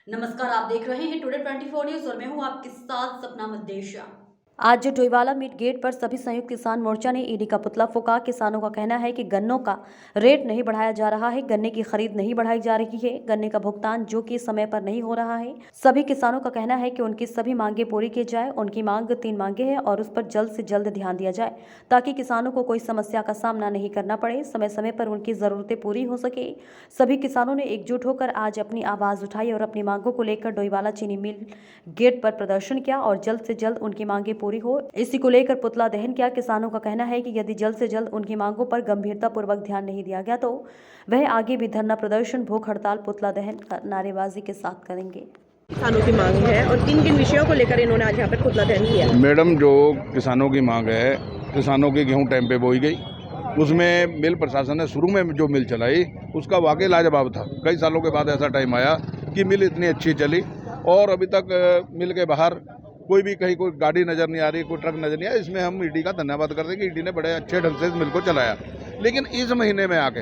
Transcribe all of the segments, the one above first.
नमस्कार, आप देख रहे हैं टुडे 24 न्यूज और मैं हूं आपके साथ सपना मदेशिया। आज डोईवाला मीट गेट पर सभी संयुक्त किसान मोर्चा ने ईडी का पुतला फूंका। किसानों का कहना है कि गन्नों का रेट नहीं बढ़ाया जा रहा है, गन्ने की खरीद नहीं बढ़ाई जा रही है, गन्ने का भुगतान जो कि समय पर नहीं हो रहा है। सभी किसानों का कहना है कि उनकी सभी मांगे पूरी की जाए। उनकी मांग 3 मांगे हैं और उस पर जल्द से जल्द ध्यान दिया जाए ताकि किसानों को कोई समस्या का सामना नहीं करना पड़े, समय समय पर उनकी जरूरतें पूरी हो सके। सभी किसानों ने एकजुट होकर आज अपनी आवाज उठाई और अपनी मांगों को लेकर डोईवाला चीनी मिल गेट पर प्रदर्शन किया और जल्द से जल्द उनकी मांगे पूरी हो, इसी को लेकर पुतला दहन किया। किसानों का कहना है कि यदि जल्द से जल्द उनकी मांगों पर गंभीरता पूर्वक ध्यान नहीं दिया गया तो वह आगे भी धरना प्रदर्शन, भूख हड़ताल, पुतला दहन नारेबाजी के साथ करेंगे। किसानों की मांग है और किन किन विषयों को लेकर इन्होंने आज यहाँ पर पुतला दहन किया? मैडम, जो किसानों की मांग है, किसानों की गेहूं टाइम पे बोई गई, उसमें मिल प्रशासन ने शुरू में जो मिल चलाई उसका वाकई लाजवाब था। कई सालों के बाद ऐसा टाइम आया कि मिल इतनी अच्छी चली और अभी तक मिल के बाहर कोई भी कहीं कोई गाड़ी नज़र नहीं आ रही, कोई ट्रक नज़र नहीं आ रही। इसमें हम ईडी का धन्यवाद करते हैं कि ईडी ने बड़े अच्छे ढंग से इस मिल को चलाया। लेकिन इस महीने में आके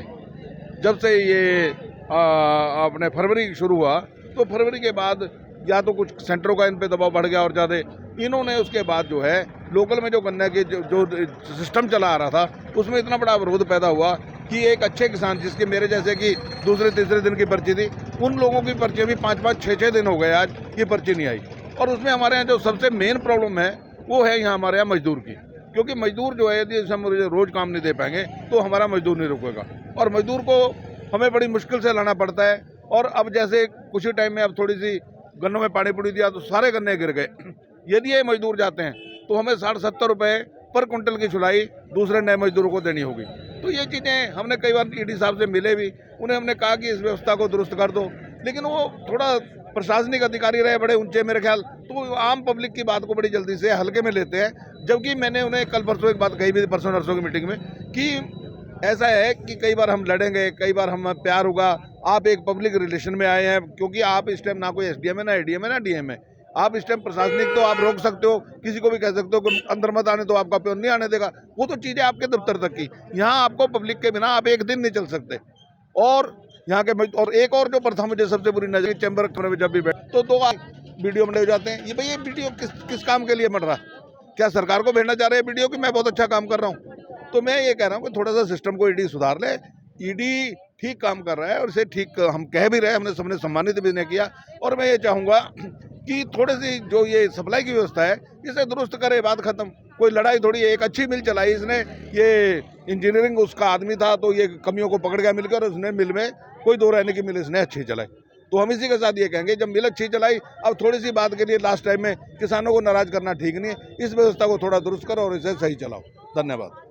जब से ये अपने फरवरी शुरू हुआ तो फरवरी के बाद या तो कुछ सेंटरों का इन पे दबाव बढ़ गया और ज़्यादा इन्होंने उसके बाद जो है लोकल में जो गन्ने के जो सिस्टम चला आ रहा था उसमें इतना बड़ा अवरोध पैदा हुआ कि एक अच्छे किसान जिसके मेरे जैसे कि दूसरे तीसरे दिन की पर्ची थी, उन लोगों की पर्ची भी 5-5, 6-6 दिन हो गए आज की पर्ची नहीं आई। और उसमें हमारे यहाँ जो सबसे मेन प्रॉब्लम है वो है यहाँ हमारे यहाँ मजदूर की, क्योंकि मजदूर जो है यदि हम रोज़ काम नहीं दे पाएंगे तो हमारा मजदूर नहीं रुकेगा और मजदूर को हमें बड़ी मुश्किल से लाना पड़ता है। और अब जैसे कुछ ही टाइम में अब थोड़ी सी गन्नों में पानी पूरी दिया तो सारे गन्ने गिर गए। यदि ये मजदूर जाते हैं तो हमें 60-70 रुपये पर कुंटल की छुलाई दूसरे नए मजदूरों को देनी होगी। तो ये चीज़ें हमने कई बार ईडी साहब से मिले भी, उन्हें हमने कहा कि इस व्यवस्था को दुरुस्त कर दो, लेकिन वो थोड़ा प्रशासनिक अधिकारी रहे बड़े ऊंचे मेरे ख्याल, तो आम पब्लिक की बात को बड़ी जल्दी से हल्के में लेते हैं। जबकि मैंने उन्हें कल परसों एक बात कही भी, परसों नरसों की मीटिंग में, कि ऐसा है कि कई बार हम लड़ेंगे, कई बार हम प्यार होगा। आप एक पब्लिक रिलेशन में आए हैं, क्योंकि आप इस टाइम ना कोई एसडीएम है, ना एडीएम है, ना डीएम है। आप इस टाइम प्रशासनिक तो आप रोक सकते हो, किसी को भी कह सकते हो कि अंदर मत आने, तो आपका प्योन नहीं आने देगा। वो तो चीज़ें आपके दफ्तर तक की। यहाँ आपको पब्लिक के बिना आप एक दिन नहीं चल सकते। और यहाँ के और एक और जो प्रथा मुझे सबसे बुरी नजर, चैम्बर में जब भी बैठ तो 2 वीडियो मंडे हो जाते हैं। ये भाई ये वीडियो किस काम के लिए बन रहा? क्या सरकार को भेजना चाह रहे हैं वीडियो कि मैं बहुत अच्छा काम कर रहा हूँ? तो मैं ये कह रहा हूँ कि थोड़ा सा सिस्टम को ईडी सुधार ले। ईडी ठीक काम कर रहा है और इसे ठीक हम कह भी रहे, हमने सबने सम्मानित भी नहीं किया। और मैं ये चाहूँगा कि थोड़ी सी जो ये सप्लाई की व्यवस्था है इसे दुरुस्त करे, बात खत्म। कोई लड़ाई थोड़ी, एक अच्छी मिल चलाई इसने, ये इंजीनियरिंग उसका आदमी था तो ये कमियों को पकड़ गया मिलकर, उसने मिल में कोई दो रहने की मिल इसने अच्छी चलाई। तो हम इसी के साथ ये कहेंगे, जब मिल अच्छी चलाई, अब थोड़ी सी बात के लिए लास्ट टाइम में किसानों को नाराज करना ठीक नहीं है। इस व्यवस्था को थोड़ा दुरुस्त करो और इसे सही चलाओ। धन्यवाद।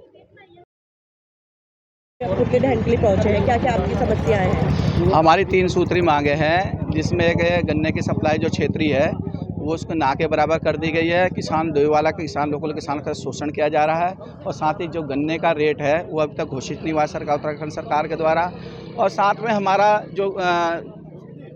पुतले दहन के लिए पहुंचे हैं, क्या क्या आपकी समस्याएं हैं? हमारी 3 सूत्री मांगे हैं, जिसमें एक है गन्ने की सप्लाई जो क्षेत्रीय है वो उसको ना के बराबर कर दी गई है। किसान डोईवाला के किसान, लोकल किसान का शोषण किया जा रहा है और साथ ही जो गन्ने का रेट है वो अभी तक घोषित नहीं हुआ सरकार, उत्तराखंड सरकार के द्वारा। और साथ में हमारा जो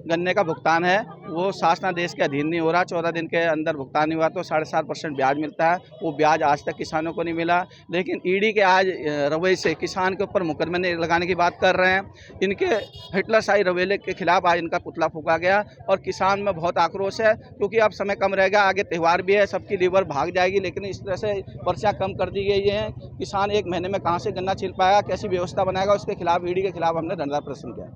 गन्ने का भुगतान है वो शासनादेश के अधीन नहीं हो रहा। 14 दिन के अंदर भुगतान नहीं हुआ तो 7.5% ब्याज मिलता है, वो ब्याज आज तक किसानों को नहीं मिला। लेकिन ईडी के आज रवैये से किसान के ऊपर मुकदमे लगाने की बात कर रहे हैं। इनके हिटलरशाही रवैये के खिलाफ आज इनका पुतला फूंका गया और किसान में बहुत आक्रोश है, क्योंकि अब समय कम रहेगा, आगे त्यौहार भी है, सबकी लीवर भाग जाएगी। लेकिन इस तरह से पर्चियाँ कम कर दी गई हैं। किसान 1 महीने में कहाँ से गन्ना छिल पाएगा, कैसी व्यवस्था बनाएगा, उसके खिलाफ ईडी के खिलाफ हमने धरना प्रदर्शन किया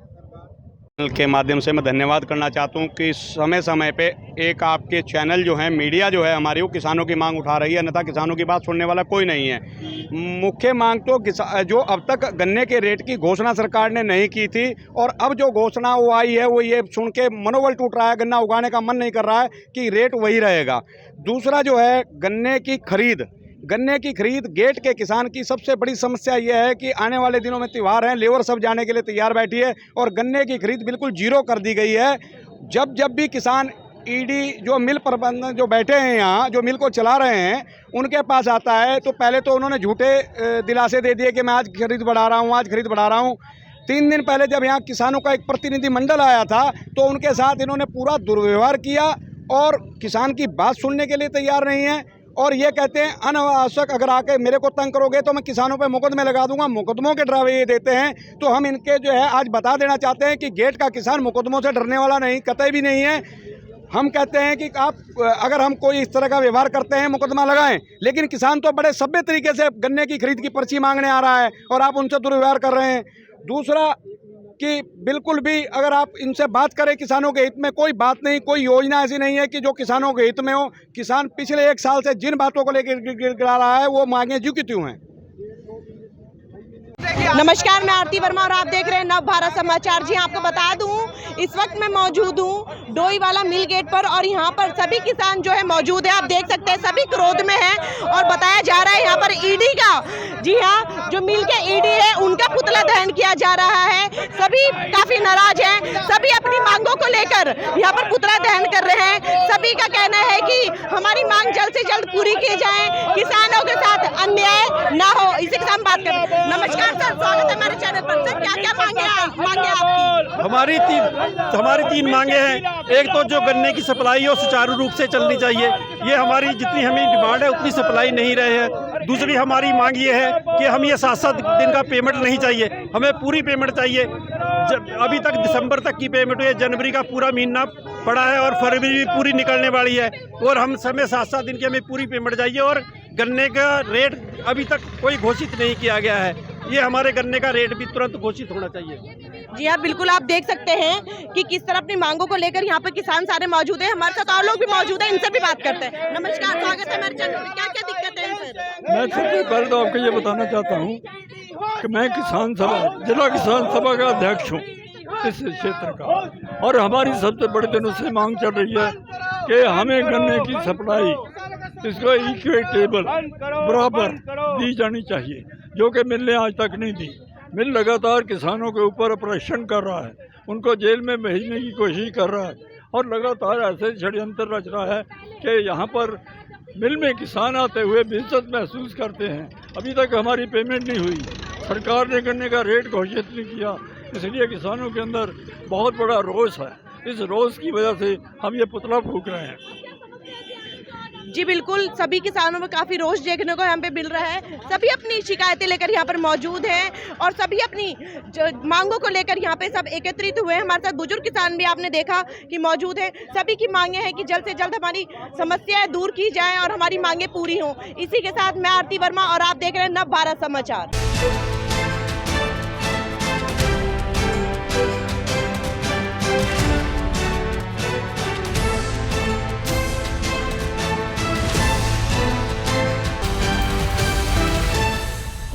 के माध्यम से मैं धन्यवाद करना चाहता हूं कि समय समय पे एक आपके चैनल जो है, मीडिया जो है हमारी, वो किसानों की मांग उठा रही है, अन्यथा किसानों की बात सुनने वाला कोई नहीं है। मुख्य मांग तो जो अब तक गन्ने के रेट की घोषणा सरकार ने नहीं की थी और अब जो घोषणा वो आई है वो ये सुन के मनोबल टूट रहा है, गन्ना उगाने का मन नहीं कर रहा है कि रेट वही रहेगा। दूसरा जो है गन्ने की खरीद गेट के किसान की सबसे बड़ी समस्या यह है कि आने वाले दिनों में त्यौहार हैं, लेबर सब जाने के लिए तैयार बैठी है और गन्ने की खरीद बिल्कुल जीरो कर दी गई है। जब भी किसान ईडी जो मिल प्रबंधन जो बैठे हैं यहाँ, जो मिल को चला रहे हैं, उनके पास आता है तो पहले तो उन्होंने झूठे दिलासे दे दिए कि मैं आज खरीद बढ़ा रहा हूँ, आज खरीद बढ़ा रहा हूँ। 3 दिन पहले जब यहाँ किसानों का एक प्रतिनिधिमंडल आया था तो उनके साथ इन्होंने पूरा दुर्व्यवहार किया और किसान की बात सुनने के लिए तैयार नहीं है। और ये कहते हैं अनावश्यक अगर आके मेरे को तंग करोगे तो मैं किसानों पे मुकदमे लगा दूंगा। मुकदमों के डरावे ये देते हैं। तो हम इनके जो है आज बता देना चाहते हैं कि गेट का किसान मुकदमों से डरने वाला नहीं, कतई भी नहीं है। हम कहते हैं कि आप अगर हम कोई इस तरह का व्यवहार करते हैं मुकदमा लगाएं, लेकिन किसान तो बड़े सभ्य तरीके से गन्ने की खरीद की पर्ची मांगने आ रहा है और आप उनसे दुर्व्यवहार कर रहे हैं। दूसरा कि बिल्कुल भी अगर आप इनसे बात करें किसानों के हित में कोई बात नहीं, कोई योजना ऐसी नहीं है कि जो किसानों के हित में हो। किसान पिछले 1 साल से जिन बातों को लेकर गिड़गिड़ा रहा है वो मांगे ज्यों की त्यों हैं। नमस्कार, मैं आरती वर्मा और आप देख रहे हैं नव भारत समाचार। जी आपको बता दूं इस वक्त मैं मौजूद हूं डोईवाला मिल गेट पर और यहां पर सभी किसान जो है मौजूद है। आप देख सकते हैं सभी क्रोध में हैं और बताया जा रहा है यहां पर ईडी का, जी हां, जो मिल के ईडी है उनका पुतला दहन किया जा रहा है। सभी काफी नाराज हैं, सभी अपनी मांगों को लेकर यहाँ पर पुतला दहन कर रहे हैं। सभी का कहना है कि हमारी मांग जल्द से जल्द पूरी की जाए, किसानों के साथ अन्याय ना हो। इसी के साथ बात करें। नमस्कार सर, स्वागत है हमारे चैनल पर। सर क्या क्या मांगे आपकी? हमारी तीन मांगे हैं। एक तो जो गन्ने की सप्लाई है सुचारू रूप से चलनी चाहिए, ये हमारी जितनी हमें डिमांड है उतनी सप्लाई नहीं रहे हैं। दूसरी हमारी मांग ये है कि हम ये 7-7 दिन का पेमेंट नहीं चाहिए, हमें पूरी पेमेंट चाहिए। अभी तक दिसंबर तक की पेमेंट हुई है, जनवरी का पूरा महीना पड़ा है और फरवरी भी पूरी निकलने वाली है और हम समय 7-7 दिन की हमें पूरी पेमेंट चाहिए। और गन्ने का रेट अभी तक कोई घोषित नहीं किया गया है, ये हमारे गन्ने का रेट भी तुरंत घोषित होना चाहिए। जी हाँ, बिल्कुल आप देख सकते हैं कि किस तरह अपनी मांगों को लेकर यहाँ पे किसान सारे मौजूद हैं। हमारे साथ और लोग भी मौजूद हैं, इनसे भी बात करते हैं। नमस्कार, स्वागत है मेरे चैनल में। क्या क्या दिक्कत है सर? मैं सबसे पहले तो आपको ये बताना चाहता हूँ कि मैं किसान सभा जिला किसान सभा का अध्यक्ष हूँ इस क्षेत्र का, और हमारी सबसे बड़े दिनों से मांग चल रही है कि हमें गन्ने की सप्लाई इसको इक्विटेबल बराबर दी जानी चाहिए, जो कि मिल ने आज तक नहीं दी। मिल लगातार किसानों के ऊपर ऑपरेशन कर रहा है, उनको जेल में भेजने की कोशिश कर रहा है और लगातार ऐसे षड्यंत्र रच रहा है कि यहाँ पर मिल में किसान आते हुए बेइज्जत महसूस करते हैं। अभी तक हमारी पेमेंट नहीं हुई, सरकार ने गन्ने का रेट घोषित नहीं किया, इसलिए किसानों के अंदर बहुत बड़ा रोष है। इस रोष की वजह से हम ये पुतला फूंक रहे हैं। जी बिल्कुल, सभी किसानों में काफ़ी रोष देखने को यहाँ पे मिल रहा है। सभी अपनी शिकायतें लेकर यहाँ पर मौजूद हैं और सभी अपनी मांगों को लेकर यहाँ पे सब एकत्रित हुए हैं। हमारे साथ बुजुर्ग किसान भी आपने देखा कि मौजूद है। सभी की मांगे हैं कि जल्द से जल्द हमारी समस्याएं दूर की जाएं और हमारी मांगे पूरी हों। इसी के साथ मैं आरती वर्मा और आप देख रहे हैं नव भारत समाचार।